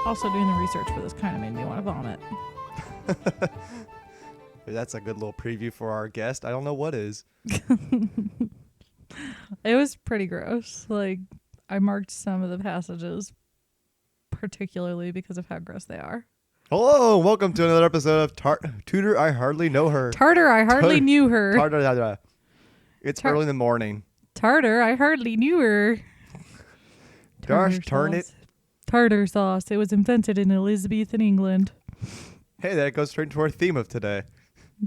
Also, doing the research for this kind of made me want to vomit. That's a good little preview for our guest. I don't know what is. It was pretty gross. Like, I marked some of the passages particularly because of how gross they are. Hello, welcome to another episode of Tudor, I Hardly Know Her. Tartar, I hardly knew her. Tartar. It's early in the morning. Tartar, I hardly knew her. Gosh, darn it. Tartar sauce. It was invented in Elizabethan England. Hey, that goes straight into our theme of today.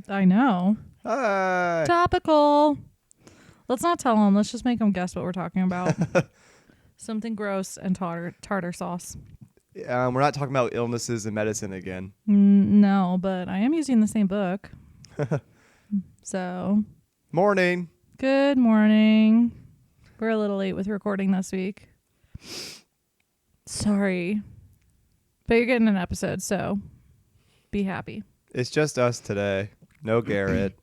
I know. Hi. Topical. Let's not tell them. Let's just make them guess what we're talking about. Something gross and tartar sauce. We're not talking about illnesses and medicine again. No, but I am using the same book. So. Morning. Good morning. We're a little late with recording this week. Sorry. But you're getting an episode, so be happy. It's just us today. No Garrett.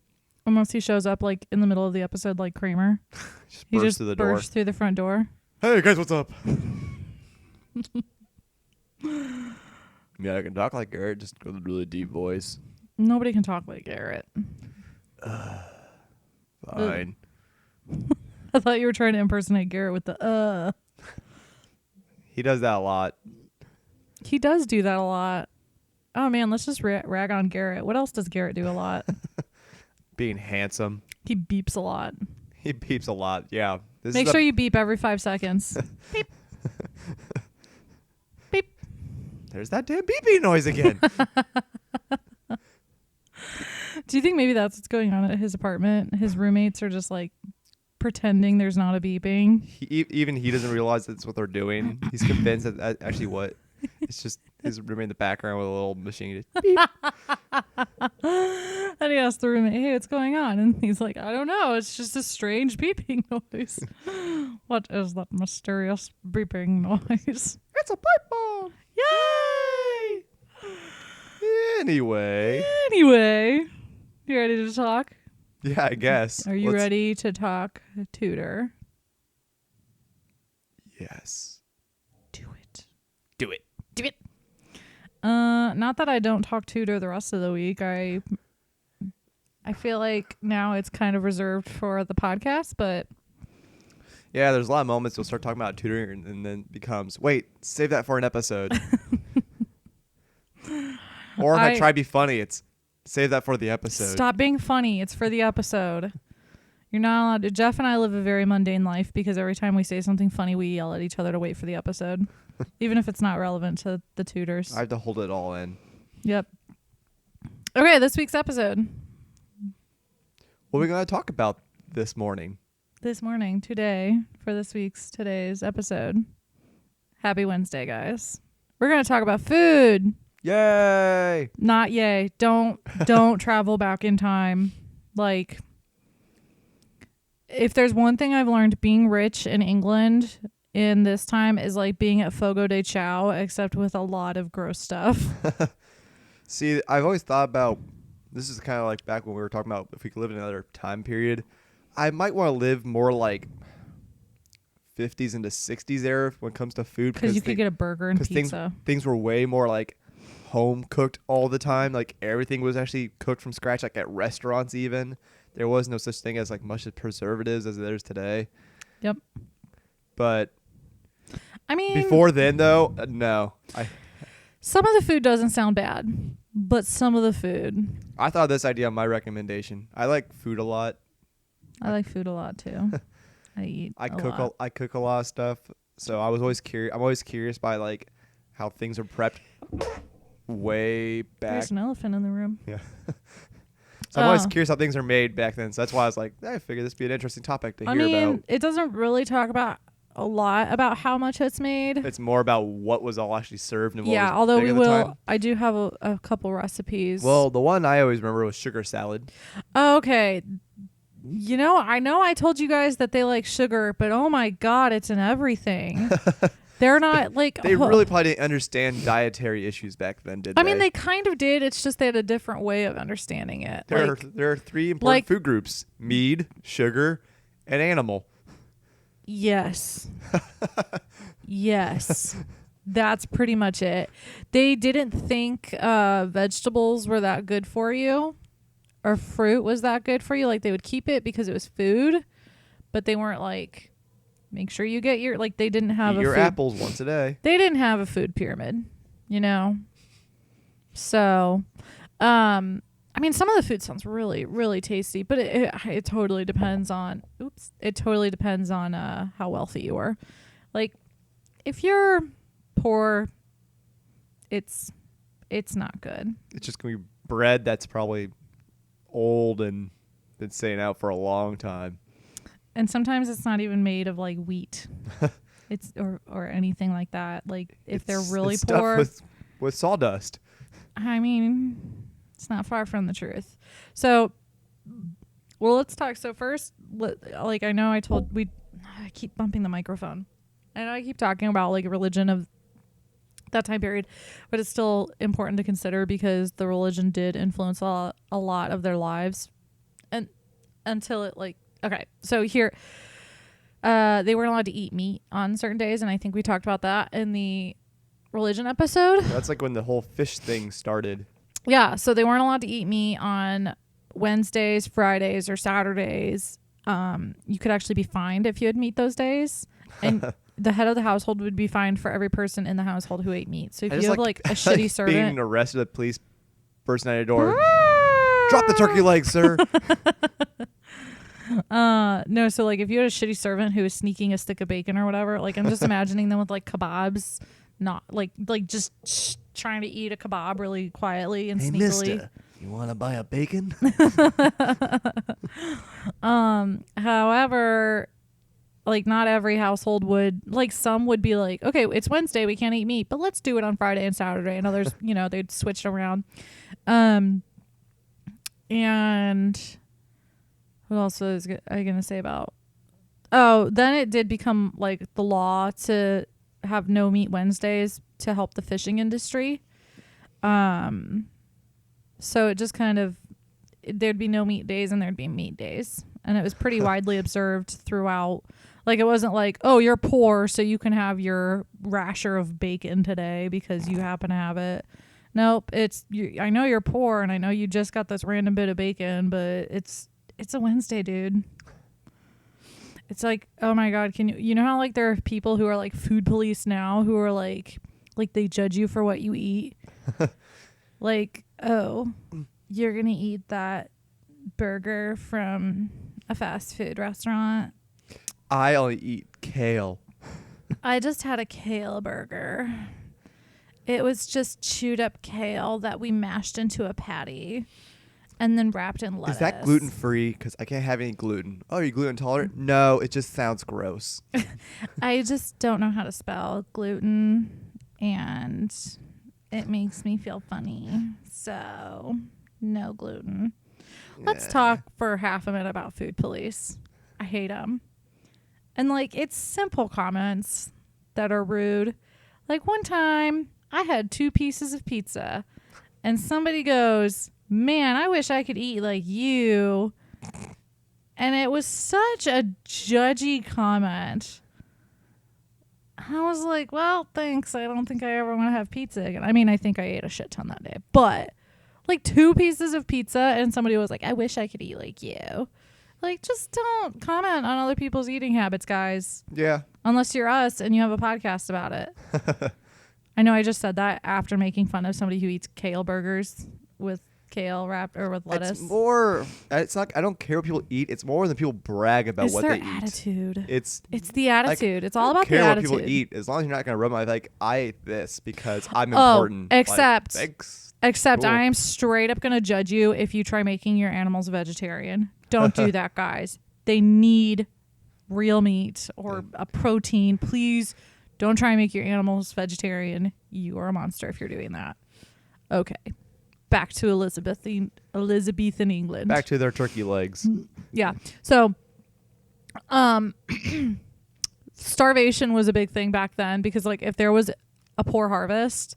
Unless he shows up like in the middle of the episode like Kramer. Just He bursts just through the door. bursts through the front door. Hey, guys, what's up? Yeah, I can talk like Garrett, just with a really deep voice. Nobody can talk like Garrett. Fine. I thought you were trying to impersonate Garrett with the He does that a lot. He does do that a lot. Oh man, let's just rag on Garrett. What else does Garrett do a lot? Being handsome. He beeps a lot. He beeps a lot. Yeah. Make sure you beep every 5 seconds. Beep. Beep. There's that damn beeping noise again. Do you think maybe that's what's going on at his apartment? His roommates are just like pretending there's not a beeping. Even he doesn't realize that's what they're doing. He's convinced that that's actually what. It's just his roommate in the background with a little machine. Beep. And he asks the roommate, hey, what's going on? And he's like, I don't know. It's just a strange beeping noise. What is that mysterious beeping noise? It's a pipe bomb. Yay! Anyway. You ready to talk? Yeah, I guess. Are you ready to talk Tudor? Yes. Do it. Do it. Do it. Not that I don't talk Tudor the rest of the week. I feel like now it's kind of reserved for the podcast, but yeah, there's a lot of moments you'll start talking about Tudor and then becomes, wait, save that for an episode. Or if I try to be funny, it's save that for the episode. Stop being funny. It's for the episode. You're not allowed to. Jeff and I live a very mundane life because every time we say something funny, we yell at each other to wait for the episode. Even if it's not relevant to the Tudors. I have to hold it all in. Yep. Okay, this week's episode. What are we going to talk about this morning? Today, for today's episode. Happy Wednesday, guys. We're going to talk about food. Yay! Not yay. Don't travel back in time. Like, if there's one thing I've learned being rich in England in this time is like being at Fogo de Chao, except with a lot of gross stuff. See, I've always thought about, this is kind of like back when we were talking about if we could live in another time period. I might want to live more like 50s into 60s era when it comes to food. Because you could get a burger and pizza. Things were way more like home cooked all the time. Like everything was actually cooked from scratch, like at restaurants even. There was no such thing as like much of preservatives as there is today. Yep. But I mean, before then though, no. Some of the food doesn't sound bad, but some of the food. I thought of this idea on my recommendation. I like food a lot. I like food a lot too. I cook a lot of stuff. So I was always curious. I'm always curious by like how things are prepped way back. There's an elephant in the room. Yeah. So I'm always curious how things are made back then. So that's why I was like, I figured this would be an interesting topic to hear about. It doesn't really talk about a lot about how much it's made. It's more about what was all actually served and what was although big at the time. I do have a couple recipes. Well, the one I always remember was sugar salad. Oh, okay. You know I told you guys that they like sugar, but oh my God, it's in everything. They're not like... They really probably didn't understand dietary issues back then, did they? I mean, they kind of did. It's just they had a different way of understanding it. There are three important food groups: mead, sugar, and animal. Yes. Yes. That's pretty much it. They didn't think vegetables were that good for you or fruit was that good for you. Like they would keep it because it was food, but they weren't like, make sure you get your, like they didn't have Eat your apples once a day. They didn't have a food pyramid, you know? So, I mean, some of the food sounds really, really tasty, but it totally depends on, how wealthy you are. Like if you're poor, it's not good. It's just going to be bread that's probably old and been staying out for a long time. And sometimes it's not even made of like wheat. It's or anything like that. Like if they're really poor with sawdust. I mean, it's not far from the truth. So, well, let's talk. So first, like I know I keep bumping the microphone. I know I keep talking about like religion of that time period, but it's still important to consider because the religion did influence a lot of their lives, and until it like okay. So here, they weren't allowed to eat meat on certain days, and I think we talked about that in the religion episode. That's like when the whole fish thing started. Yeah, so they weren't allowed to eat meat on Wednesdays, Fridays, or Saturdays. You could actually be fined if you had meat those days, and the head of the household would be fined for every person in the household who ate meat. So if you have like a shitty servant, being arrested, a police person at your door, drop the turkey leg, sir. No, so like if you had a shitty servant who was sneaking a stick of bacon or whatever, like I'm just imagining them with like kebabs, not like just trying to eat a kebab really quietly and sneakily. Mister, you want to buy a bacon? However, like not every household would, like some would be like, okay, it's Wednesday, we can't eat meat, but let's do it on Friday and Saturday. And others, they'd switch around. And what else was I going to say about? Oh, then it did become like the law to have no meat Wednesdays to help the fishing industry. So it just kind of, there'd be no meat days and there'd be meat days. And it was pretty widely observed throughout. Like it wasn't like, oh, you're poor, so you can have your rasher of bacon today because you happen to have it. Nope, I know you're poor and I know you just got this random bit of bacon, but it's a Wednesday, dude. It's like, oh my God, you know how like there are people who are like food police now who are like they judge you for what you eat? Like, oh, you're going to eat that burger from a fast food restaurant? I only eat kale. I just had a kale burger. It was just chewed up kale that we mashed into a patty and then wrapped in lettuce. Is that gluten free? Because I can't have any gluten. Oh, are you gluten intolerant? No, it just sounds gross. I just don't know how to spell gluten, and it makes me feel funny. So, no gluten. Let's talk for half a minute about food police. I hate them. And like, it's simple comments that are rude. Like one time I had 2 pieces of pizza and somebody goes, man, I wish I could eat like you. And it was such a judgy comment. I was like, well, thanks. I don't think I ever want to have pizza again. I mean, I think I ate a shit ton that day, but like 2 pieces of pizza and somebody was like, I wish I could eat like you. Like, just don't comment on other people's eating habits, guys. Yeah. Unless you're us and you have a podcast about it. I know I just said that after making fun of somebody who eats kale burgers with kale wrapped or with lettuce. It's like, I don't care what people eat. It's more when people brag about what they eat. Attitude. It's the attitude. Like, it's all about the attitude. I don't care what people eat as long as you're not going to rub my like I ate this because I'm important. Except like, cool. I am straight up going to judge you if you try making your animals vegetarian. Don't do that, guys. They need real meat or a protein. Please don't try and make your animals vegetarian. You are a monster if you're doing that. Okay. Back to Elizabethan England. Back to their turkey legs. Yeah. So, starvation was a big thing back then because like if there was a poor harvest,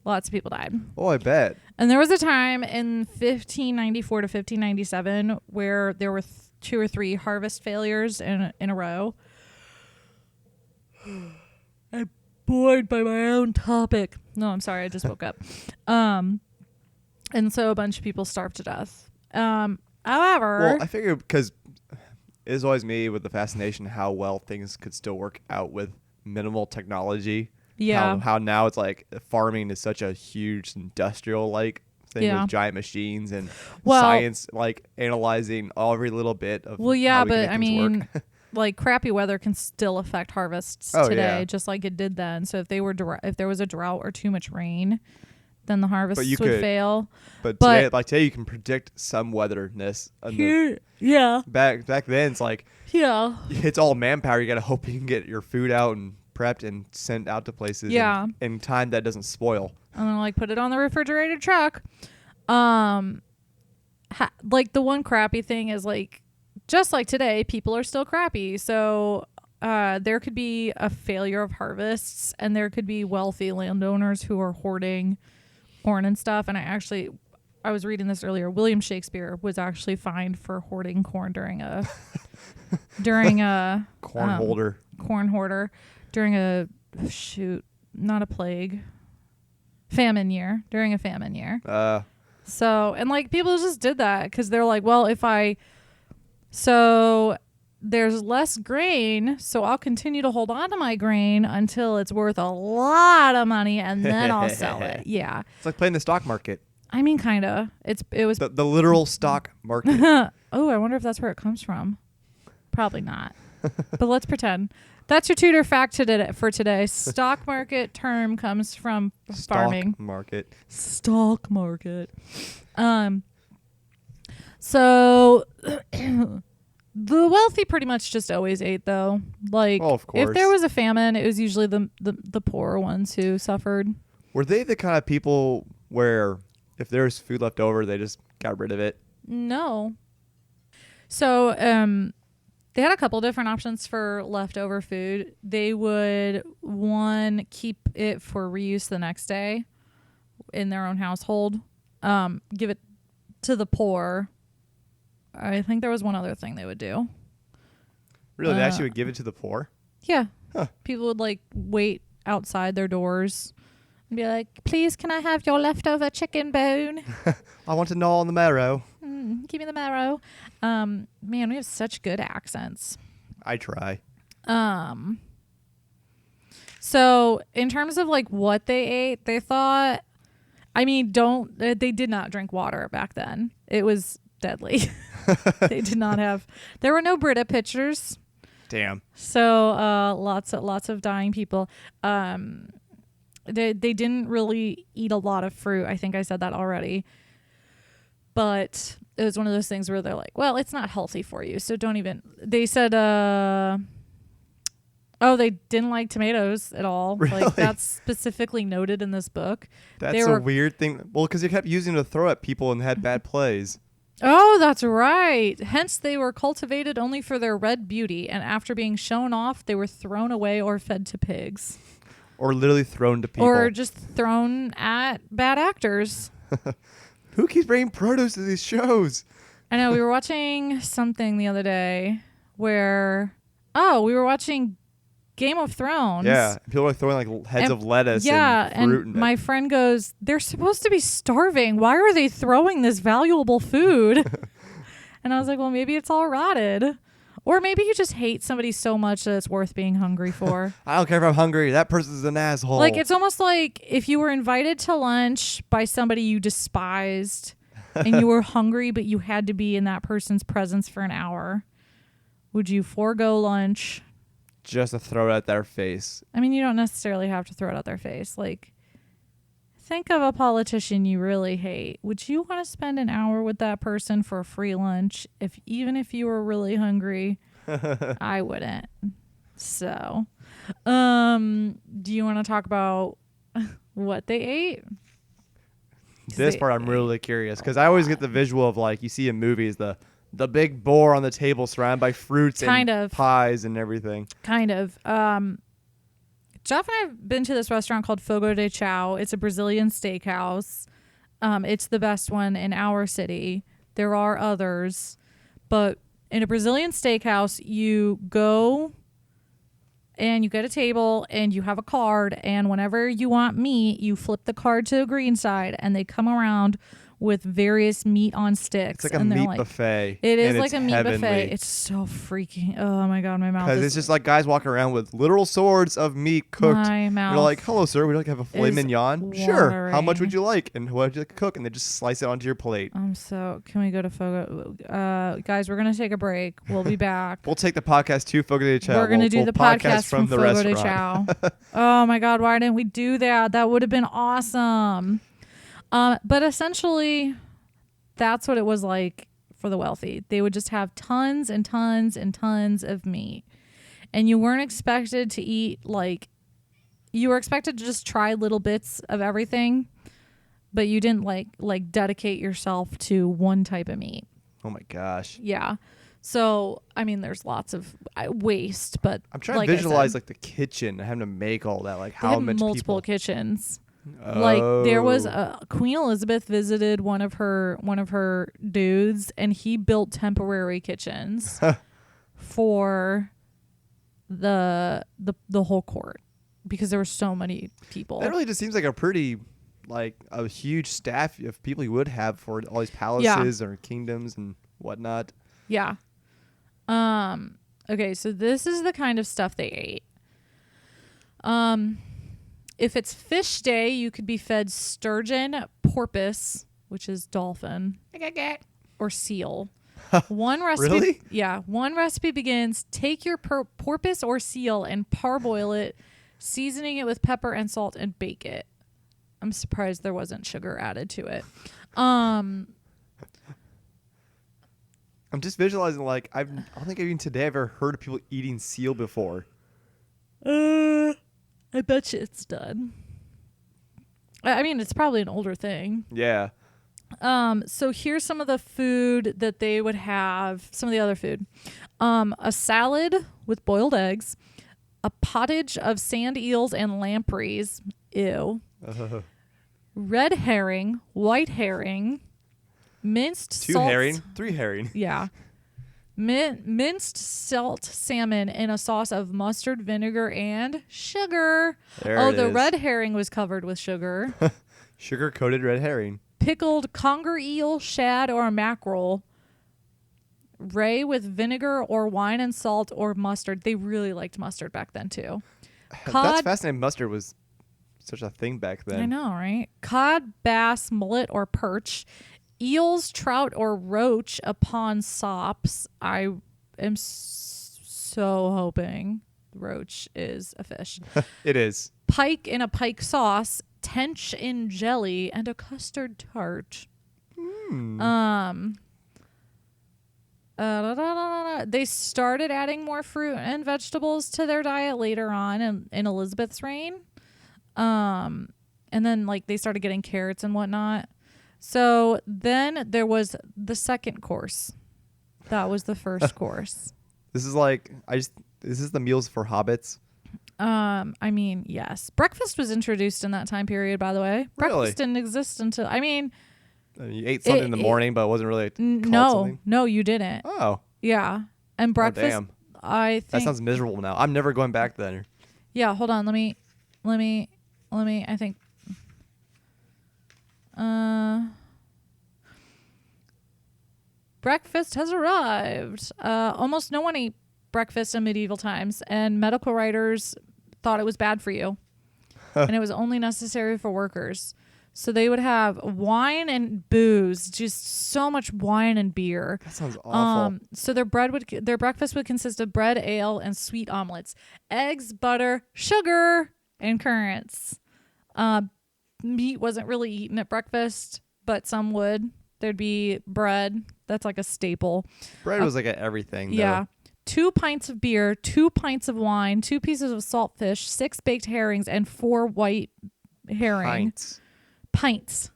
lots of people died. Oh, I bet. And there was a time in 1594 to 1597 where there were 2 or 3 harvest failures in a row. bored by my own topic. No, I'm sorry. I just woke up. And so a bunch of people starved to death. However, Well, I figure because it's always me with the fascination how well things could still work out with minimal technology. yeah, How now it's like farming is such a huge industrial like thing Yeah. with giant machines and Well- science like analyzing every little bit of. well, yeah, how we can but make I things mean, work. like crappy weather can still affect harvests Oh, today, yeah. just like it did then. So if if there was a drought or too much rain, then the harvests you would could- fail. But but- today you can predict some weatherness. Yeah, Back then it's like yeah, it's all manpower. You got to hope you can get your food out and prepped and sent out to places Yeah. in time that doesn't spoil. and then like put it on the refrigerated truck. Like the one crappy thing is like, just like today, people are still crappy. So there could be a failure of harvests, and there could be wealthy landowners who are hoarding corn and stuff. And I was reading this earlier. William Shakespeare was actually fined for hoarding corn during a Corn holder. corn hoarder during a not a plague, famine year, during a famine year. So, and like people just did that because they're like, well, so there's less grain, so I'll continue to hold on to my grain until it's worth a lot of money, and then I'll sell it. Yeah. It's like playing the stock market. I mean, kind of. It was. The literal stock market. Oh, I wonder if that's where it comes from. Probably not. But let's pretend. That's your Tudor fact for today. Stock market term comes from farming. Stock market. Stock market. So the wealthy pretty much just always ate, though. Like, Oh, of if there course. was a famine, it was usually the poorer ones who suffered. Were they the kind of people where if there's food left over, they just got rid of it? No. So they had a couple different options for leftover food. They would, one, keep it for reuse the next day in their own household, give it to the poor. I think there was one other thing they would do. Really, they actually would give it to the poor? Yeah. Huh. People would like wait outside their doors and be like, please, can I have your leftover chicken bone? I want to gnaw on the marrow. Give me the marrow. Man, we have such good accents. I try. So in terms of like what they ate, they thought, I mean, they did not drink water back then. It was deadly. They did not have, there were no Brita pitchers. Damn. So lots of dying people. They didn't really eat a lot of fruit. I think I said that already. But it was one of those things where they're like, well, it's not healthy for you, so don't even. They said, they didn't like tomatoes at all. Really? Like that's specifically noted in this book. That's a weird thing. Well, because they kept using it to throw at people and had bad plays. Oh, that's right. Hence, they were cultivated only for their red beauty, and after being shown off, they were thrown away or fed to pigs. Or literally thrown to people. Or just thrown at bad actors. Who keeps bringing produce to these shows? I know, we were watching something the other day where, we were watching Game of Thrones. Yeah. People are throwing like heads of lettuce and fruit. And my friend goes, they're supposed to be starving. Why are they throwing this valuable food? And I was like, well, maybe it's all rotted. Or maybe you just hate somebody so much that it's worth being hungry for. I don't care if I'm hungry. That person's an asshole. Like, it's almost like if you were invited to lunch by somebody you despised and you were hungry, but you had to be in that person's presence for an hour. Would you forego lunch? Just to throw it at their face. I mean, you don't necessarily have to throw it at their face. Like, think of a politician you really hate. Would you want to spend an hour with that person for a free lunch, even if you were really hungry? I wouldn't. So, do you want to talk about what they ate? This part I'm really curious because I always get the visual of like you see in movies the big boar on the table surrounded by fruits and pies and everything. Kind of. Jeff and I have been to this restaurant called Fogo de Chao. It's a Brazilian steakhouse. It's the best one in our city. There are others, but in a Brazilian steakhouse, you go and you get a table and you have a card, and whenever you want meat, you flip the card to the green side, and they come around with various meat on sticks. It's like a and meat buffet. It is and like it's a meat heavenly. buffet. It's so freaking. Oh my god, my mouth. Because it's just like guys walking around with literal swords of meat cooked. My mouth. You're like, hello, sir. Would you like to have a filet is mignon? Sure. How much watering. would you like? And what would you like to cook? And they just slice it onto your plate. Can we go to Fogo? Guys, we're gonna take a break. We'll be back. We'll take the podcast to Fogo de Chao. We're gonna do we'll the podcast from the Fogo de restaurant. Chao. Oh my god, why didn't we do that? That would have been awesome. But essentially, that's what it was like for the wealthy. They would just have tons and tons and tons of meat, and you weren't expected to eat you were expected to just try little bits of everything, but you didn't like dedicate yourself to one type of meat. Oh my gosh. Yeah. So, I mean, there's lots of waste, but I'm trying to visualize like the kitchen, having to make all that, like how much multiple people. kitchens. Oh. Like there was Queen Elizabeth visited one of her dudes, and he built temporary kitchens for the whole court because there were so many people. That really just seems like a huge staff of people you would have for all these palaces or kingdoms and whatnot. Yeah. Okay, so this is the kind of stuff they ate. If it's fish day, you could be fed sturgeon, porpoise, which is dolphin, or seal. One recipe, Really? Yeah. One recipe begins: take your porpoise or seal and parboil it, seasoning it with pepper and salt, and bake it. I'm surprised there wasn't sugar added to it. I'm just visualizing I don't think even today I've ever heard of people eating seal before. I bet you it's done. I mean, it's probably an older thing. Yeah. So here's some of the food that they would have. Some of the other food. A salad with boiled eggs, a pottage of sand eels and lampreys. Ew. Red herring, white herring, minced Two salt. herring, three herring. Yeah. Minced salt salmon in a sauce of mustard, vinegar, and sugar. The red herring was covered with sugar. Sugar-coated red herring. Pickled conger eel, shad, or mackerel. Ray with vinegar or wine and salt or mustard. They really liked mustard back then, too. That's fascinating. Mustard was such a thing back then. I know, right? Cod, bass, mullet, or perch. Eels, trout, or roach upon sops. I am so hoping roach is a fish. It is. Pike in a pike sauce, tench in jelly, and a custard tart. They started adding more fruit and vegetables to their diet later on in Elizabeth's reign. And then they started getting carrots and whatnot. So then there was the second course. That was the first course. This is this is the meals for hobbits. I mean, yes. Breakfast was introduced in that time period, by the way. Really? Breakfast didn't exist until, You ate something in the morning, but it wasn't really something. No, you didn't. Oh. Yeah. And breakfast, damn. I think. That sounds miserable now. I'm never going back there. Yeah, hold on. Let me, I think. Breakfast has arrived. Almost no one ate breakfast in medieval times, and medical writers thought it was bad for you. And it was only necessary for workers. So they would have wine and booze, just so much wine and beer. That sounds awful. So their breakfast would consist of bread, ale, and sweet omelets, eggs, butter, sugar, and currants. Meat wasn't really eaten at breakfast, but some would. There'd be bread. That's like a staple. Bread was everything, though. Yeah. 2 pints of beer, 2 pints of wine, 2 pieces of saltfish, 6 baked herrings, and 4 white herring. Pints.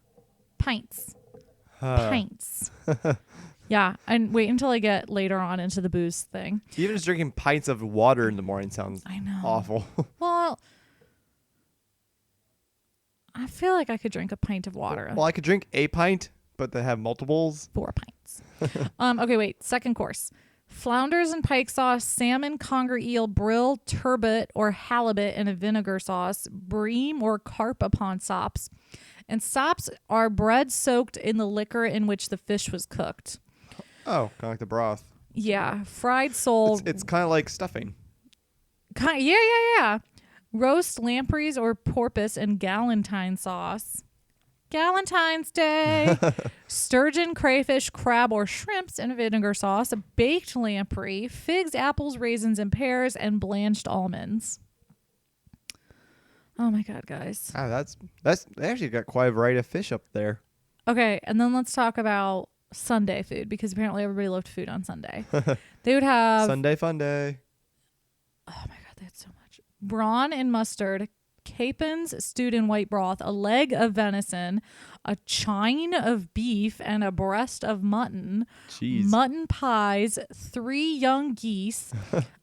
Yeah, and wait until I get later on into the booze thing. Even just drinking pints of water in the morning sounds awful. Well, I feel like I could drink a pint of water. Well, I could drink a pint, but they have multiples. 4 pints. Okay, wait. Second course. Flounders and pike sauce, salmon, conger, eel, brill, turbot, or halibut in a vinegar sauce, bream or carp upon sops. And sops are bread soaked in the liquor in which the fish was cooked. Oh, kind of like the broth. Yeah. Fried sole. It's kind of like stuffing. Yeah. Roast lampreys or porpoise in galantine sauce. Galentine's Day. Sturgeon, crayfish, crab, or shrimps in vinegar sauce. Baked lamprey. Figs, apples, raisins, and pears. And blanched almonds. Oh my God, guys. Ah, they actually got quite a variety of fish up there. Okay, and then let's talk about Sunday food, because apparently everybody loved food on Sunday. They would have Sunday fun day. Oh my God, they had so much. Brawn and mustard, capons stewed in white broth, a leg of venison, a chine of beef, and a breast of mutton. Jeez. Mutton pies, 3 young geese,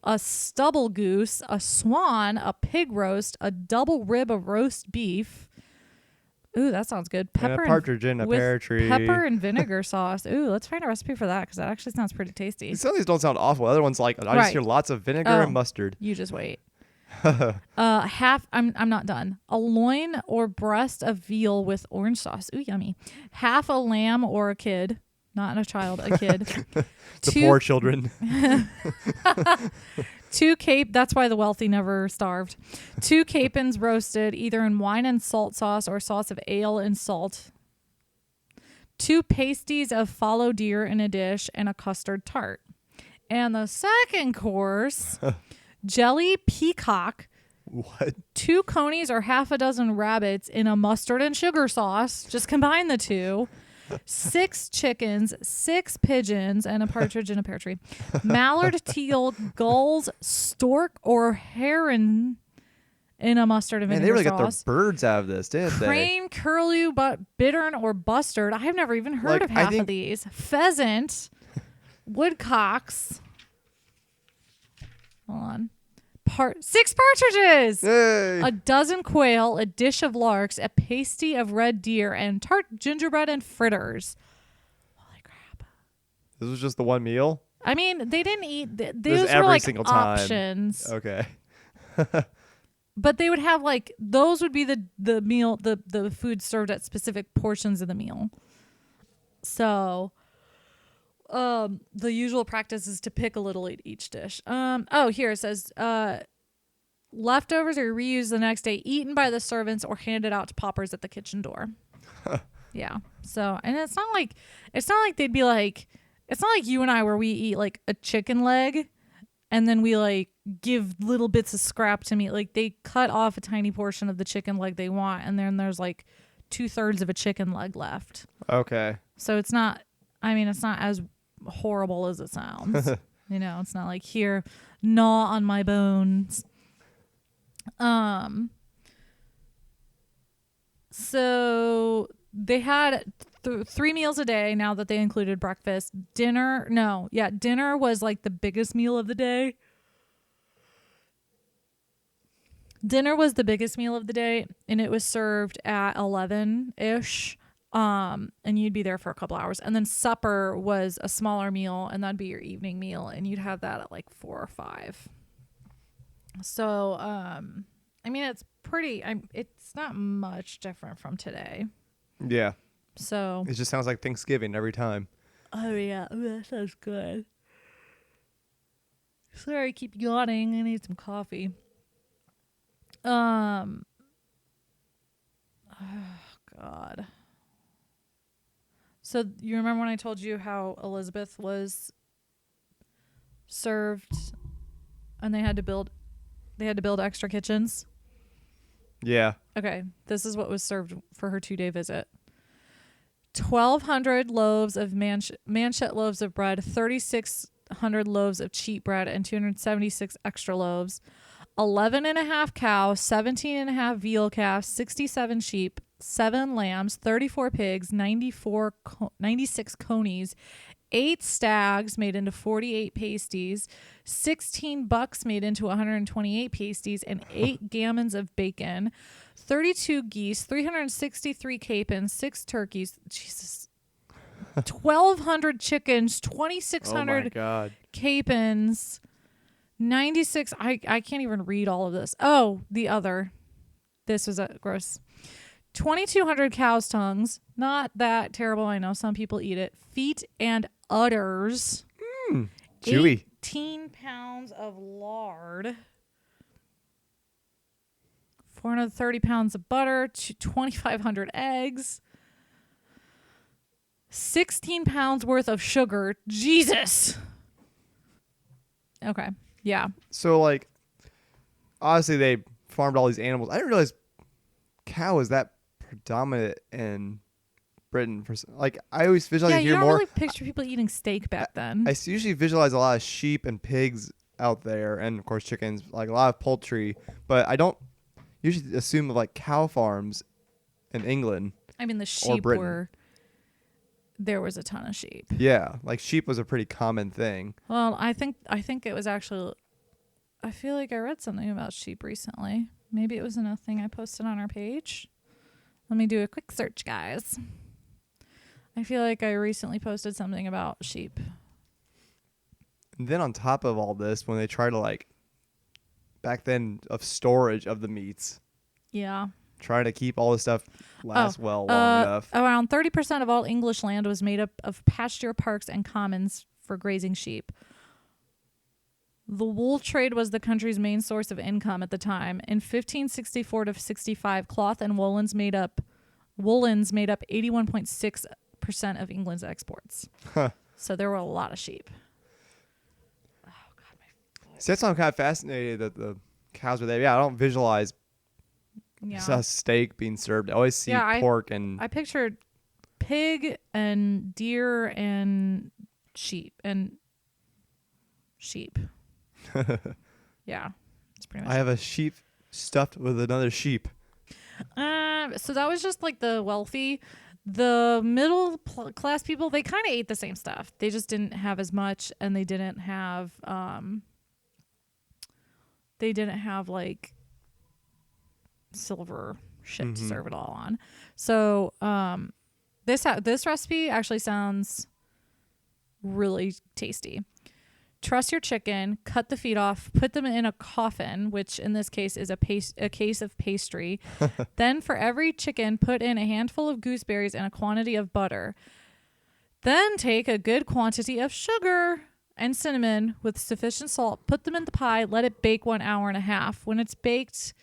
a stubble goose, a swan, a pig roast, a double rib of roast beef. Ooh, that sounds good. Pepper and a partridge in a pear tree. Pepper and vinegar sauce. Ooh, let's find a recipe for that, because that actually sounds pretty tasty. Some of these don't sound awful. Other ones I just hear lots of vinegar and mustard. You just wait. I'm not done. A loin or breast of veal with orange sauce. Ooh, yummy. Half a lamb or a kid. Not a child, a kid. Poor children. 2 that's why the wealthy never starved. 2 capons roasted either in wine and salt sauce or sauce of ale and salt. 2 pasties of fallow deer in a dish and a custard tart. And the second course, jelly peacock. What? 2 conies or half a dozen rabbits in a mustard and sugar sauce. Just combine the 2. 6 chickens, 6 pigeons, and a partridge in a pear tree. Mallard, teal, gulls, stork, or heron in a mustard and vinegar they really sauce. got their birds out of this, didn't they? Crane, curlew, bittern, or bustard. I've never even heard of half of these. Pheasant, woodcocks. Hold on. 6 partridges, Yay. a dozen quail, a dish of larks, a pasty of red deer, and tart gingerbread and fritters. Holy crap. This was just the one meal? I mean, they didn't eat. Those were like single time. Options. Okay. But they would have those would be the meal, the food served at specific portions of the meal. So the usual practice is to pick a little at each dish. Here it says leftovers are reused the next day, eaten by the servants or handed out to paupers at the kitchen door. Yeah. So, and it's not like they'd be like, it's not like you and I where we eat like a chicken leg and then we give little bits of scrap to meat. They cut off a tiny portion of the chicken leg they want, and then there's 2/3 of a chicken leg left. Okay. So it's not as horrible as it sounds. It's not like, here, gnaw on my bones. So they had 3 meals a day now that they included breakfast. Dinner was the biggest meal of the day. Dinner was the biggest meal of the day, and it was served at 11-ish. And you'd be there for a couple hours. And then supper was a smaller meal, and that'd be your evening meal, and you'd have that at 4 or 5. So, it's it's not much different from today. Yeah. So it just sounds like Thanksgiving every time. Oh yeah, that sounds good. Sorry, I keep yawning. I need some coffee. Oh God. So you remember when I told you how Elizabeth was served and they had to build extra kitchens? Yeah. Okay, this is what was served for her 2-day visit. 1,200 loaves of manchet loaves of bread, 3,600 loaves of cheap bread, and 276 extra loaves. 11.5 cows, 17.5 veal calves, 67 sheep, 7 lambs, 34 pigs, 96 conies, 8 stags made into 48 pasties, 16 bucks made into 128 pasties, and 8 gammons of bacon, 32 geese, 363 capons, 6 turkeys. Jesus. 1,200 chickens, Oh 2,600 my god. capons, 96. I can't even read all of this. Oh, the other. This was gross. 2,200 cow's tongues. Not that terrible. I know some people eat it. Feet and udders. Chewy. 18 pounds of lard. 430 pounds of butter. 2,500 eggs. 16 pounds worth of sugar. Jesus. Okay. Yeah. So like, obviously they farmed all these animals. I didn't realize cow is that predominant in Britain. Like I always visualize Yeah, you here don't more. really picture people eating steak back then. I usually visualize a lot of sheep and pigs out there, and of course chickens, like a lot of poultry. But I don't usually assume of like cow farms in England. I mean, the or sheep Britain. were. There was a ton of sheep. Yeah, like sheep was a pretty common thing. Well, I think it was actually. I feel like I read something about sheep recently. Maybe it was in a thing I posted on our page. Let me do a quick search, guys. I feel like I recently posted something about sheep. And then on top of all this, when they try to like, back then of storage of the meats, Yeah. try to keep all this stuff last long enough. Around 30% of all English land was made up of pasture, parks, and commons for grazing sheep. The wool trade was the country's main source of income at the time. In 1564 to 65, cloth and woolens made up 81.6% of England's exports. Huh. So there were a lot of sheep. Oh God, See, that's why I'm kind of fascinated that the cows were there. Yeah, I don't visualize a steak being served. I always see pork and I pictured pig and deer and sheep Yeah, it's pretty much. I have a sheep stuffed with another sheep. So that was just like the wealthy. The middle class people, they kind of ate the same stuff. They just didn't have as much, and they didn't have like silver shit to serve it all on. So this recipe actually sounds really tasty. Truss your chicken, cut the feet off, put them in a coffin, which in this case is a case of pastry. Then for every chicken, put in a handful of gooseberries and a quantity of butter. Then take a good quantity of sugar and cinnamon with sufficient salt. Put them in the pie. Let it bake 1 hour and a half. When it's baked,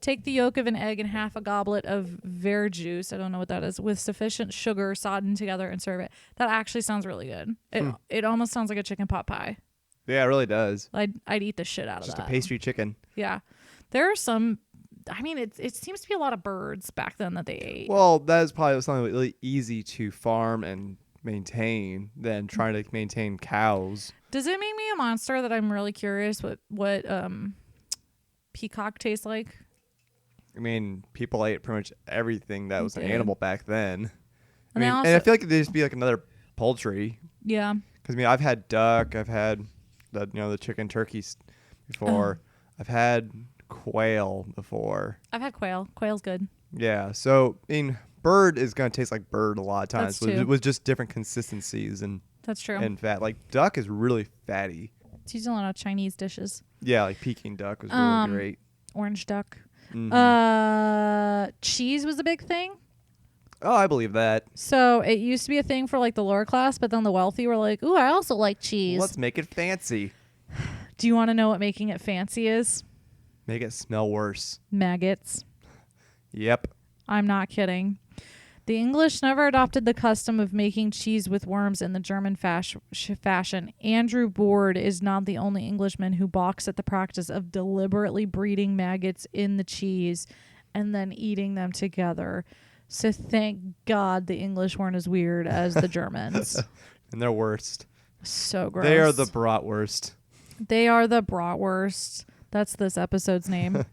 take the yolk of an egg and half a goblet of verjuice. I don't know what that is. With sufficient sugar sodden together and serve it. That actually sounds really good. It almost sounds like a chicken pot pie. Yeah, it really does. I'd eat the shit out of that. Just a pastry chicken. Yeah. There are some, I mean, it seems to be a lot of birds back then that they ate. Well, that is probably something really easy to farm and maintain than trying to maintain cows. Does it make me a monster that I'm really curious what peacock tastes like? I mean, people ate pretty much everything that was an animal back then. And and I feel like it'd just be like another poultry. Yeah. Because I mean, I've had duck, I've had the chicken turkeys before. I've had quail before. I've had quail. Quail's good. Yeah. So I mean, bird is gonna taste like bird a lot of times. That's true. With just different consistencies and That's true. and fat. Like duck is really fatty. It's used in a lot of Chinese dishes. Yeah, like Peking duck was really great. Orange duck. Mm-hmm. Cheese was a big thing. Oh, I believe that. So it used to be a thing for like the lower class, but then the wealthy were like, "Ooh, I also like cheese." Let's make it fancy. Do you want to know what making it fancy is? Make it smell worse. Maggots. Yep. I'm not kidding. The English never adopted the custom of making cheese with worms in the German fashion. Andrew Board is not the only Englishman who balks at the practice of deliberately breeding maggots in the cheese and then eating them together. So thank God the English weren't as weird as the Germans. And they're worst. So gross. They are the bratwurst. They are the bratwurst. That's this episode's name.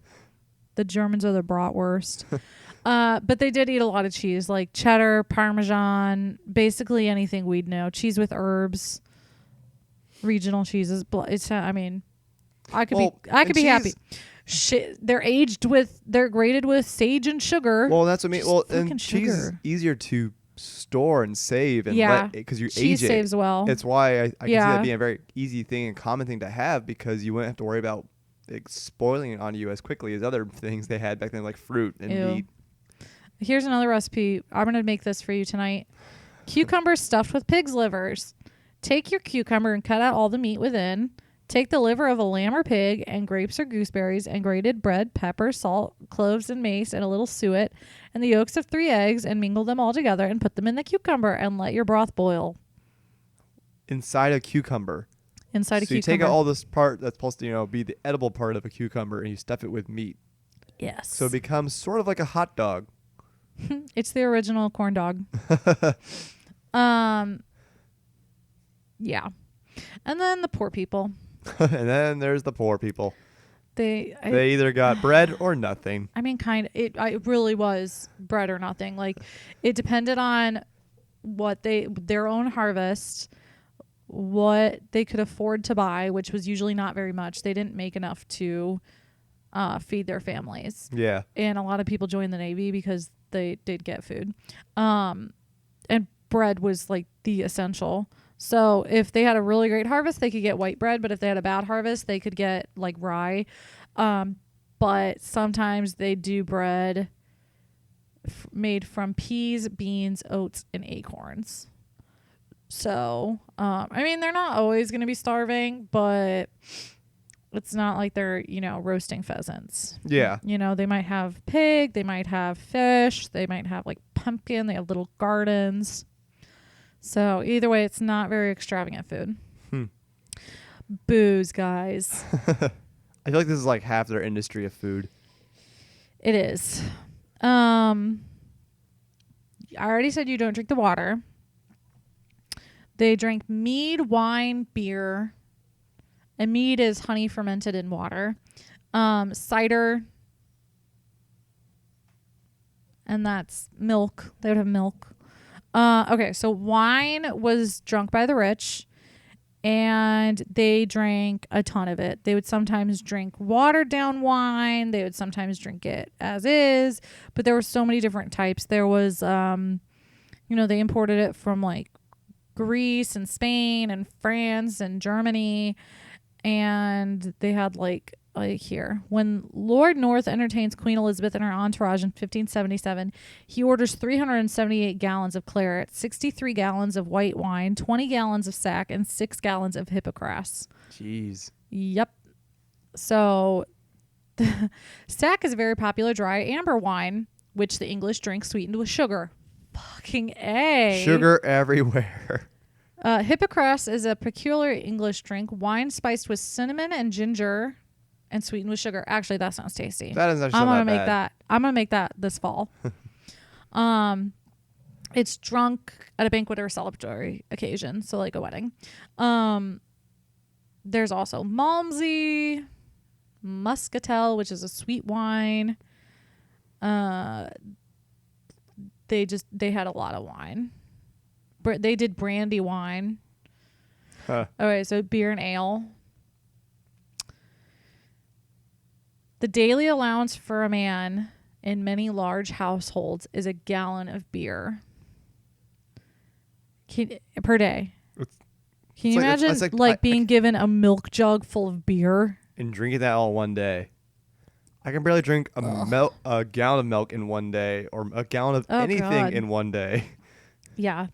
The Germans are the bratwurst. But they did eat a lot of cheese, like cheddar, Parmesan, basically anything we'd know. Cheese with herbs, regional cheeses. I mean, I could be happy. They're graded with sage and sugar. Well, that's what I mean. Well, and fucking cheese is sugar. easier to store and save and Yeah. let because you Cheese age it. saves well. It's why I can see Yeah. that being a very easy thing and common thing to have because you wouldn't have to worry about like, spoiling it on you as quickly as other things they had back then, like fruit and Ew. meat. Here's another recipe. I'm going to make this for you tonight. Cucumber stuffed with pig's livers. Take your cucumber and cut out all the meat within. Take the liver of a lamb or pig and grapes or gooseberries and grated bread, pepper, salt, cloves and mace and a little suet and the yolks of 3 eggs and mingle them all together and put them in the cucumber and let your broth boil. Inside a cucumber. Inside a So cucumber. you take out all this part that's supposed to, be the edible part of a cucumber and you stuff it with meat. Yes. So it becomes sort of like a hot dog. It's the original corn dog. Yeah. And then the poor people. And then there's the poor people. They either got bread or nothing. I mean, it really was bread or nothing. Like, it depended on what their own harvest, what they could afford to buy, which was usually not very much. They didn't make enough to feed their families. Yeah. And a lot of people joined the Navy because they did get food. And bread was like the essential. So if they had a really great harvest, they could get white bread. But if they had a bad harvest, they could get like rye. But sometimes they do bread made from peas, beans, oats, and acorns. So, I mean, they're not always going to be starving, but it's not like they're, roasting pheasants. Yeah. They might have pig, they might have fish, they might have like pumpkin, they have little gardens. So either way, it's not very extravagant food. Booze, guys. I feel like this is like half their industry of food. It is. I already said you don't drink the water. They drank mead, wine, beer. And mead is honey fermented in water. Cider. And that's milk. They would have milk. Okay, so wine was drunk by the rich. And they drank a ton of it. They would sometimes drink watered down wine. They would sometimes drink it as is. But there were so many different types. There was, they imported it from like Greece and Spain and France and Germany. And they had like here, when Lord North entertains Queen Elizabeth and her entourage in 1577, he orders 378 gallons of claret, 63 gallons of white wine, 20 gallons of sack, and 6 gallons of hippocras. Jeez. Yep. So sack is a very popular dry amber wine, which the English drink sweetened with sugar. Fucking A. Sugar everywhere. Hippocras is a peculiar English drink, wine spiced with cinnamon and ginger and sweetened with sugar. Actually, that sounds tasty. That is actually I'm gonna not make bad. that. I'm gonna make that this fall. It's drunk at a banquet or a celebratory occasion, so like a wedding. There's also Malmsey, Muscatel, which is a sweet wine. They had a lot of wine. They did brandy wine. Huh. Okay, so beer and ale. The daily allowance for a man in many large households is a gallon of beer per day. Can you imagine being given a milk jug full of beer? And drinking that all one day. I can barely drink a gallon of milk in one day or a gallon of anything in one day. Yeah.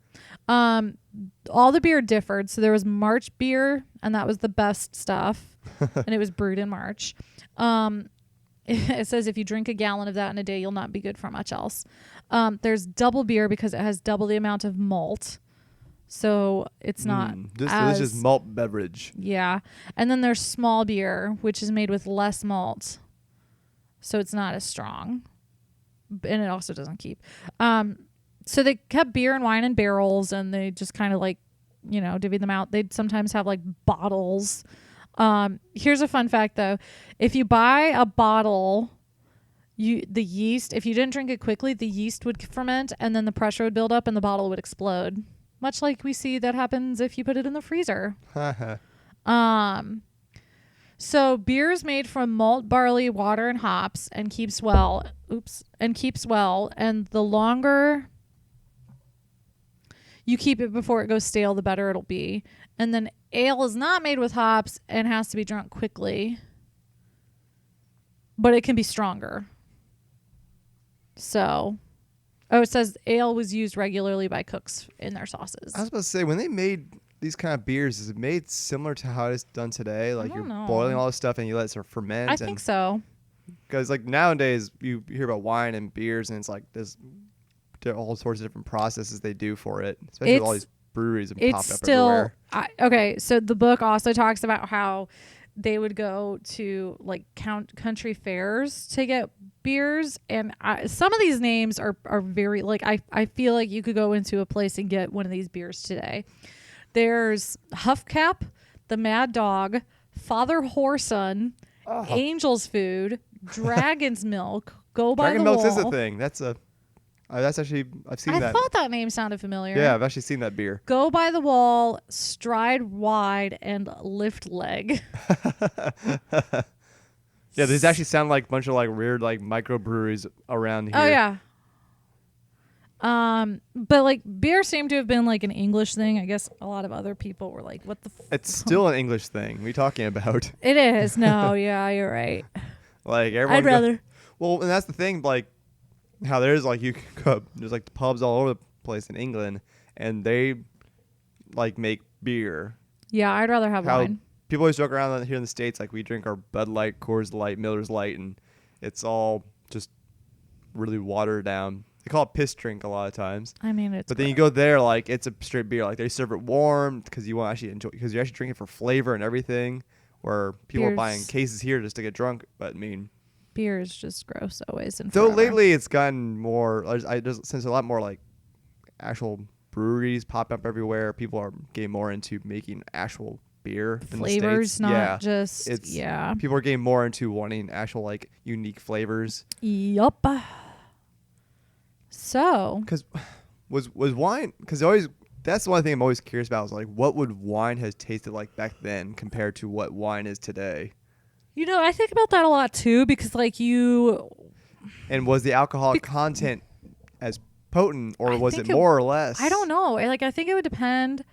All the beer differed. So there was March beer, and that was the best stuff. And it was brewed in March. It says if you drink a gallon of that in a day, you'll not be good for much else. There's double beer because it has double the amount of malt. So it's not this delicious malt beverage. Yeah. And then there's small beer, which is made with less malt. So it's not as strong. And it also doesn't keep. So they kept beer and wine in barrels, and they just kind of divvied them out. They'd sometimes have like bottles. Here's a fun fact though. If you buy a bottle, the yeast, if you didn't drink it quickly, the yeast would ferment and then the pressure would build up and the bottle would explode. Much like we see that happens if you put it in the freezer. So beer is made from malt, barley, water, and hops and keeps well. And the longer you keep it before it goes stale, the better it'll be. And then ale is not made with hops and has to be drunk quickly, but it can be stronger. So, it says ale was used regularly by cooks in their sauces. I was about to say, when they made these kind of beers, is it made similar to how it's done today? Like you're boiling all this stuff and you let it sort of ferment? I think so. Because like nowadays you hear about wine and beers and it's like there's all sorts of different processes they do for it, especially with all these breweries and popped up everywhere. Okay, so the book also talks about how they would go to like country fairs to get beers, and some of these names are very like I feel like you could go into a place and get one of these beers today. There's Huffcap, the Mad Dog, Father Whoreson, Angel's Food, Dragon's Milk, Go by Dragon the Milk Wall. is a thing. That's actually I've seen that. I thought that name sounded familiar. Yeah, I've actually seen that beer. Go by the Wall, Stride Wide, and Lift Leg. Yeah, these actually sound like a bunch of like weird like microbreweries around here. Oh yeah. But like beer seemed to have been like an English thing. I guess a lot of other people were like, "What the?" It's still an English thing. What are you talking about? It is. No, yeah, you're right. Like everyone. I'd rather. Well, and that's the thing. Like how there's like there's like pubs all over the place in England, and they like make beer. Yeah, I'd rather have wine. People always joke around here in the States, like we drink our Bud Light, Coors Light, Miller's Light, and it's all just really watered down. They call it piss drink a lot of times. I mean, it's. But then you go there, like it's a straight beer. Like they serve it warm because you want to actually enjoy, because you actually drink it for flavor and everything. Where people are buying cases here just to get drunk. But I mean, beer is just gross always. And though lately it's gotten more. I just sense a lot more like actual breweries pop up everywhere. People are getting more into making actual beer flavors, in the States. not just people are getting more into wanting actual like unique flavors. Yup. So because was wine, because always that's the one thing I'm always curious about is like what would wine has tasted like back then compared to what wine is today. You know, I think about that a lot too, because like and was the alcoholic content as potent, or was it more or less? I don't know. I think it would depend.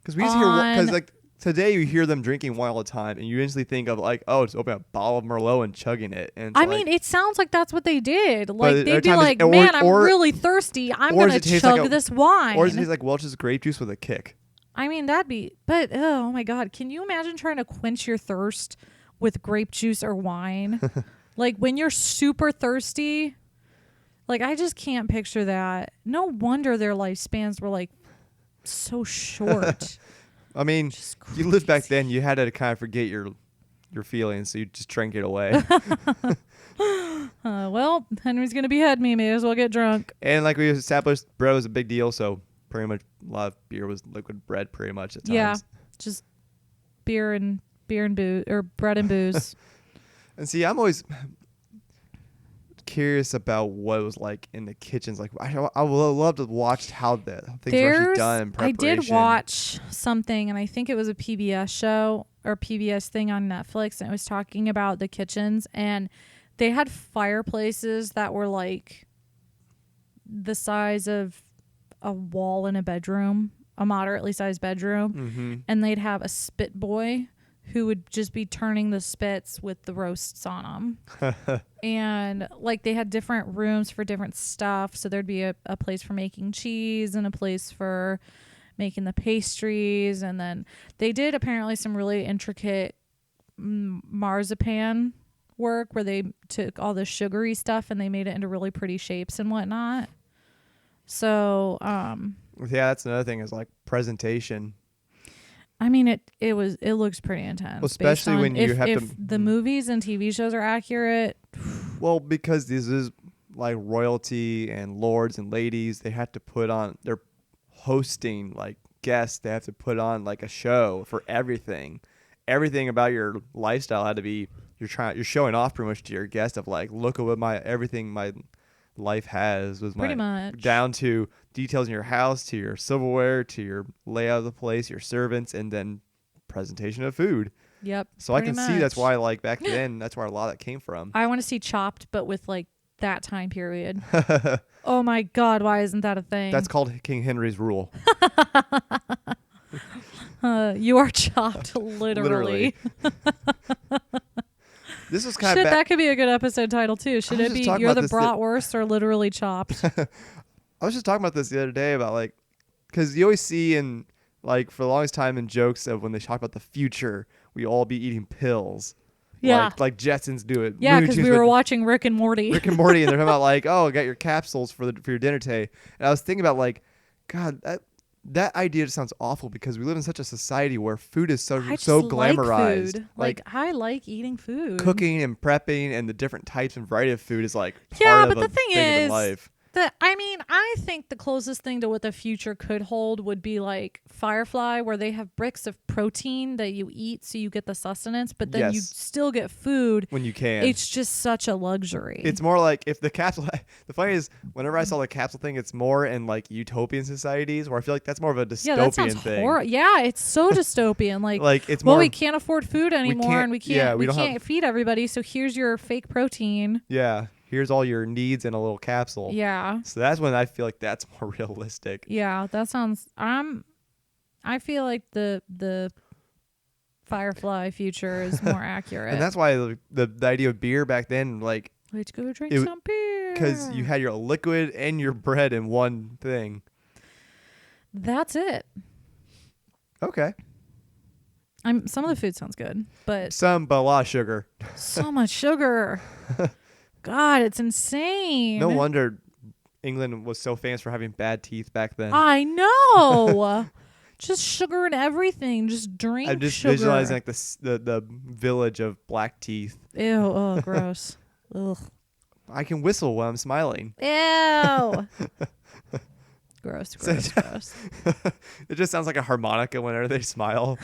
Because we used to hear, because like today you hear them drinking wine all the time, and you instantly think of like, oh, just open a bottle of Merlot and chugging it. And I mean, it sounds like that's what they did. Like they'd be like, man, I'm really thirsty. I'm gonna chug this wine. Or does it taste like Welch's grape juice with a kick? I mean, that'd be. But oh my god, can you imagine trying to quench your thirst with grape juice or wine? Like when you're super thirsty. Like I just can't picture that. No wonder their lifespans were like so short. I mean, you lived back then. You had to kind of forget your feelings, so you just drank it away. Well, Henry's gonna behead me. May as well get drunk. And like we established, bread was a big deal, so pretty much a lot of beer was liquid bread, pretty much at times. Yeah, just beer and booze, or bread and booze. And see, I'm always curious about what it was like in the kitchens. Like I would love to watch how things were actually done in preparation. I did watch something, and I think it was a PBS show or PBS thing on Netflix, and it was talking about the kitchens, and they had fireplaces that were like the size of a wall in a bedroom, a moderately sized bedroom, and they'd have a spit boy who would just be turning the spits with the roasts on them. And like they had different rooms for different stuff. So there'd be a place for making cheese and a place for making the pastries. And then they did apparently some really intricate marzipan work where they took all the sugary stuff and they made it into really pretty shapes and whatnot. So, yeah, that's another thing is like presentation. I mean, it looks pretty intense. Well, especially when you have if the movies and TV shows are accurate. Well, because this is like royalty and lords and ladies, they have to put on. They're hosting like guests. They have to put on like a show for everything. Everything about your lifestyle had to be. You're showing off pretty much to your guest of like, look at what everything my life has was pretty much down to details in your house, to your silverware, to your layout of the place, your servants, and then presentation of food. Yep. So I can see that's why like back then that's where a lot of that came from. I want to see Chopped, but with like that time period. Oh my God, why isn't that a thing? That's called King Henry's rule. You are chopped, literally. This was kind Shit, of that could be a good episode title too. Should it be You're the bratwurst or literally chopped? I was just talking about this the other day about like, because you always see in like for the longest time in jokes of when they talk about the future, we all be eating pills. Yeah. Like Jetsons do it. Yeah, because we were watching Rick and Morty. Rick and Morty, and they're talking about like, oh, got your capsules for your dinner today. And I was thinking about like, God, that idea just sounds awful because we live in such a society where food is so glamorized. Food. Like I like eating food. Cooking and prepping and the different types and variety of food is like part of but the thing is, life. I think the closest thing to what the future could hold would be like Firefly, where they have bricks of protein that you eat so you get the sustenance, but then you still get food when you can. It's just such a luxury. It's more like if the capsule. The funny is, whenever I saw the capsule thing, it's more in like utopian societies where I feel like that's more of a dystopian thing. Yeah, it's so dystopian. Like it's more. We can't afford food anymore, and we can't feed everybody. So here's your fake protein. Yeah. Here's all your needs in a little capsule. Yeah. So that's when I feel like that's more realistic. Yeah, that sounds. I feel like the Firefly future is more accurate. And that's why the idea of beer back then, like, let's go drink some beer. Because you had your liquid and your bread in one thing. That's it. Okay. Some of the food sounds good, but a lot of sugar. So much sugar. God, it's insane. No wonder England was so famous for having bad teeth back then. I know. Just sugar and everything. Just drink I'm just sugar. visualizing like the village of black teeth. Ew, oh, gross. Ugh. I can whistle while I'm smiling. Ew. Gross. It just sounds like a harmonica whenever they smile.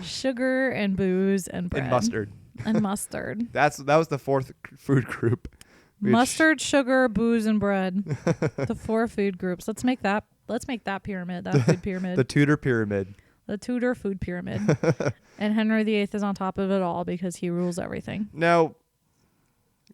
Sugar and booze and bread. And mustard. That was the fourth food group. Mustard, sugar, booze, and bread. The 4 food groups. Let's make that pyramid. That food pyramid. The Tudor pyramid. The Tudor food pyramid. And Henry VIII is on top of it all because he rules everything. Now,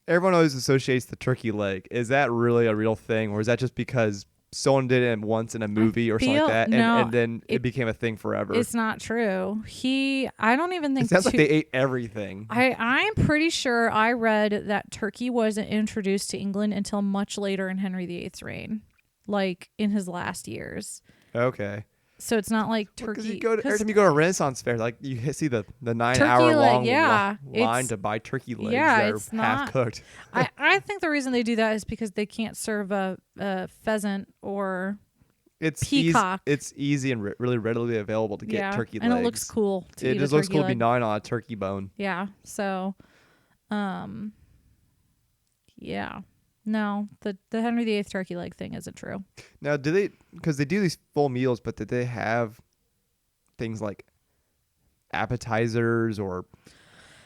everyone always associates the turkey leg. Is that really a real thing, or is that just because someone did it once in a movie or something like that, and then it became a thing forever? It's not true. I don't even think... It sounds like they ate everything. I'm pretty sure I read that turkey wasn't introduced to England until much later in Henry VIII's reign, like in his last years. Okay. So it's not like turkey. Every time you go to a Renaissance fair, like you see the 9-hour-long line to buy turkey legs that are half cooked. I think the reason they do that is because they can't serve a pheasant or peacock. It's easy and really readily available to get turkey legs. And it looks cool. It just looks cool to be gnawing on a turkey bone. Yeah. So, yeah. No, the Henry VIII turkey leg thing isn't true. Now, because they do these full meals, but did they have things like appetizers or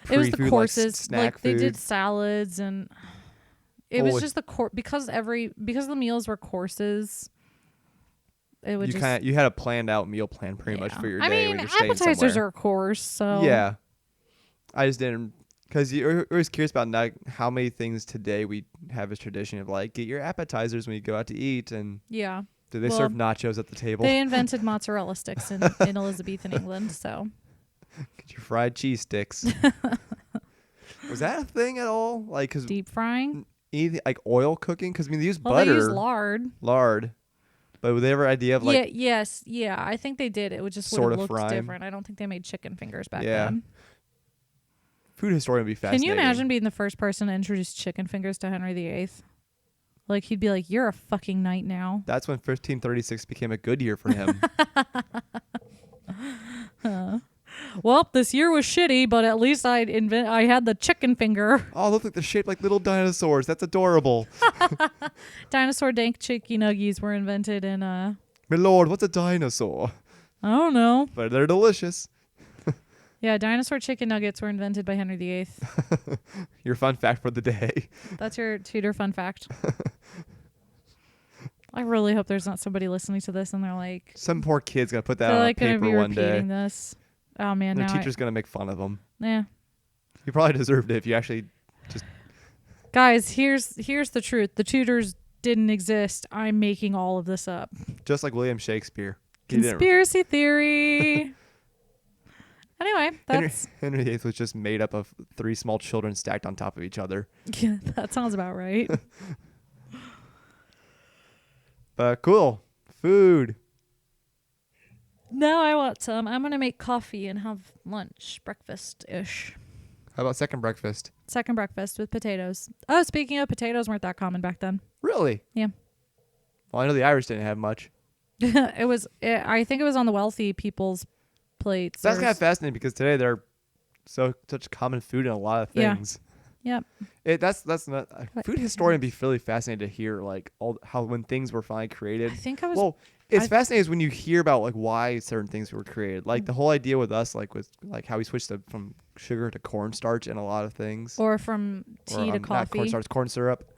it was the courses, like snack food? They did salads, and it was just because the meals were courses. It would you had a planned out meal plan pretty much for your day when you're staying appetizers somewhere. are a course, so yeah. I just didn't. Because you're always curious about how many things today we have as tradition of like get your appetizers when you go out to eat, and yeah, do they serve nachos at the table? They invented mozzarella sticks in Elizabethan England, so get your fried cheese sticks. Was that a thing at all? Like, cause deep frying, anything like oil cooking? Because they use butter. They use lard. But would they ever idea of like? Yeah. I think they did. It would just sort of look different. I don't think they made chicken fingers back then. Food historian would be fascinating. Can you imagine being the first person to introduce chicken fingers to Henry VIII? Like, he'd be like, "You're a fucking knight now." That's when 1536 became a good year for him. Well, this year was shitty, but at least I had the chicken finger. Oh, look, they're shaped like little dinosaurs. That's adorable. Dinosaur dank chicky nuggies were invented in My lord, what's a dinosaur? I don't know. But they're delicious. Yeah, dinosaur chicken nuggets were invented by Henry VIII. Your fun fact for the day. That's your Tudor fun fact. I really hope there's not somebody listening to this and they're like... Some poor kid's going to put that on paper one day. This. Oh man, And now the teacher's gonna make fun of him. yeah. You probably deserved it if you actually just. Guys, here's the truth. The Tudors didn't exist. I'm making all of this up. Just like William Shakespeare. He didn't- Conspiracy theory. Anyway, that's Henry VIII was just made up of 3 small children stacked on top of each other. yeah, that sounds about right. But cool. Food. Now I want some. I'm gonna make coffee and have lunch, breakfast-ish. How about second breakfast? Second breakfast with potatoes. Oh, speaking of, potatoes weren't that common back then. Really? Yeah. Well, I know the Irish didn't have much. I think it was on the wealthy people's plates. That's kind of fascinating because today they're such common food in a lot of Yeah. things. Yep. That's not food historian would be really fascinated to hear like all how when things were finally created. I think I was. Well, it's fascinating is when you hear about like why certain things were created. Like the whole idea with us, like with like how we switched from sugar to cornstarch in a lot of things. Or from tea to Not coffee. cornstarch, corn syrup.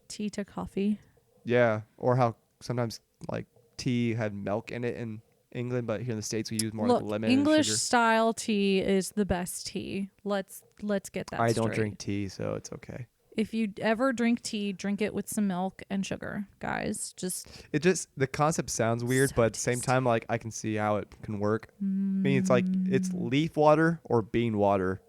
Tea to coffee. Yeah, or how sometimes like tea had milk in it in England, but here in the States we use more Look, like lemon English and sugar. style tea is the best tea. Let's get that I don't straight. drink tea, so it's okay. If you ever drink tea, drink it with some milk and sugar, guys. The concept sounds weird, So but at the same time, like I can see how it can work. I Mm. mean, it's leaf water or bean water.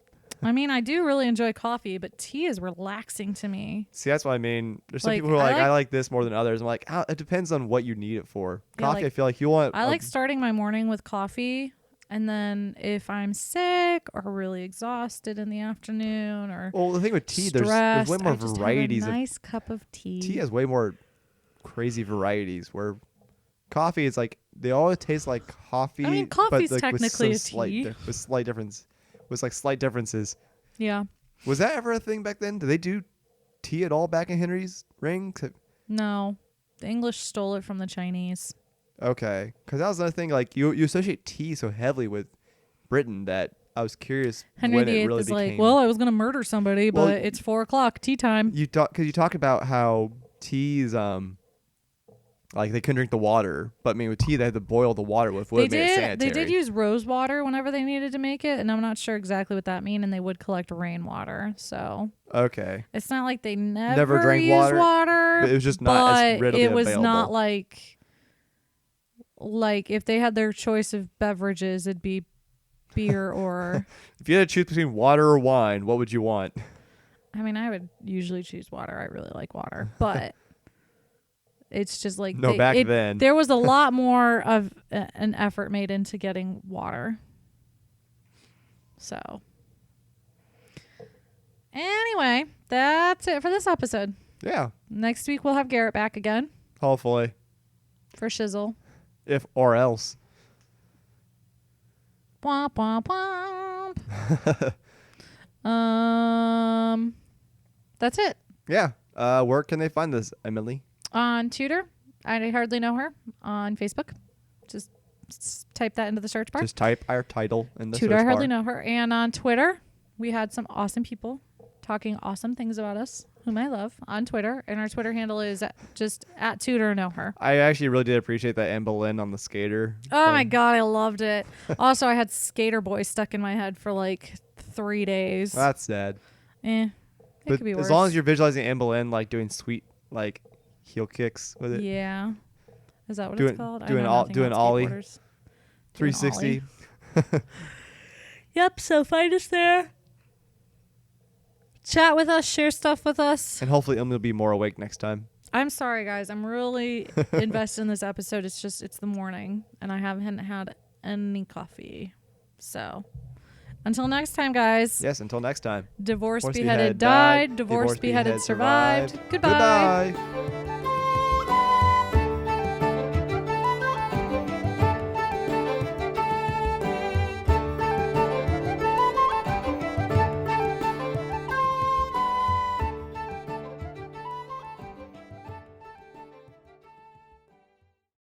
I mean, I do really enjoy coffee, but tea is relaxing to me. See, that's what I mean. There's some Like, people who are I like, like- I like this more than others. I'm like, it depends on what you need it for. Yeah, Coffee, like, I feel like you want. I like starting my morning with coffee, and then if I'm sick or really exhausted in the afternoon or Well, the thing with tea, there's stressed, way more I just varieties. have a nice cup of tea. Tea has way more crazy varieties. Where coffee is like they all taste like coffee. I mean, coffee's but, like, technically with a some tea. with slight difference. With like slight differences. Yeah. Was that ever a thing back then? Did they do tea at all back in Henry's reign? No, the English stole it from the Chinese. Okay, because that was another thing. Like you associate tea so heavily with Britain that I was curious Henry when it VIII really is like, became. well, I was gonna murder somebody, Well, but it's 4:00 tea time. you talk about how teas like they couldn't drink the water, but I mean with tea they had to boil the water with wood. They made it did. sanitary. They did use rose water whenever they needed to make it, and I'm not sure exactly what that mean. And they would collect rainwater, so Okay, it's not like they never drank used water, but it was just not as but readily it was available. not like if they had their choice of beverages, it'd be beer or. If you had to choose between water or wine, what would you want? I mean, I would usually choose water. I really like water, but it's just like Then there was a lot more of an effort made into getting water. So, anyway, that's it for this episode. Yeah, Next week we'll have Garrett back again hopefully, for shizzle. if or else. Womp womp womp. That's it. Yeah. Where can they find this, Emily? On Tudor, I hardly know her. On Facebook, just type that into the search bar. Just type our title in the Tudor, search I hardly bar. know her. And on Twitter, we had some awesome people talking awesome things about us, whom I love, on Twitter. And our Twitter handle is just at Tudor know her. I actually really did appreciate that Anne Boleyn on the skater. Oh my God, I loved it. Also, I had Skater Boy stuck in my head for like 3 days. That's sad. It But could be as worse. long as you're visualizing Anne Boleyn like doing sweet like heel kicks with it. Yeah. Is that what Doing- it's called? doing I know all- nothing doing about ollie. skateboarders. Doing 360. ollie. Yep, so find us there. Chat with us, share stuff with us. And hopefully Emily will be more awake next time. I'm sorry, guys. I'm really invested in this episode. It's the morning, and I haven't had any coffee. So, until next time, guys. Yes, until next time. Divorce Divorce beheaded beheaded died. died. Divorce Divorce beheaded beheaded survived. survived. Goodbye. Goodbye.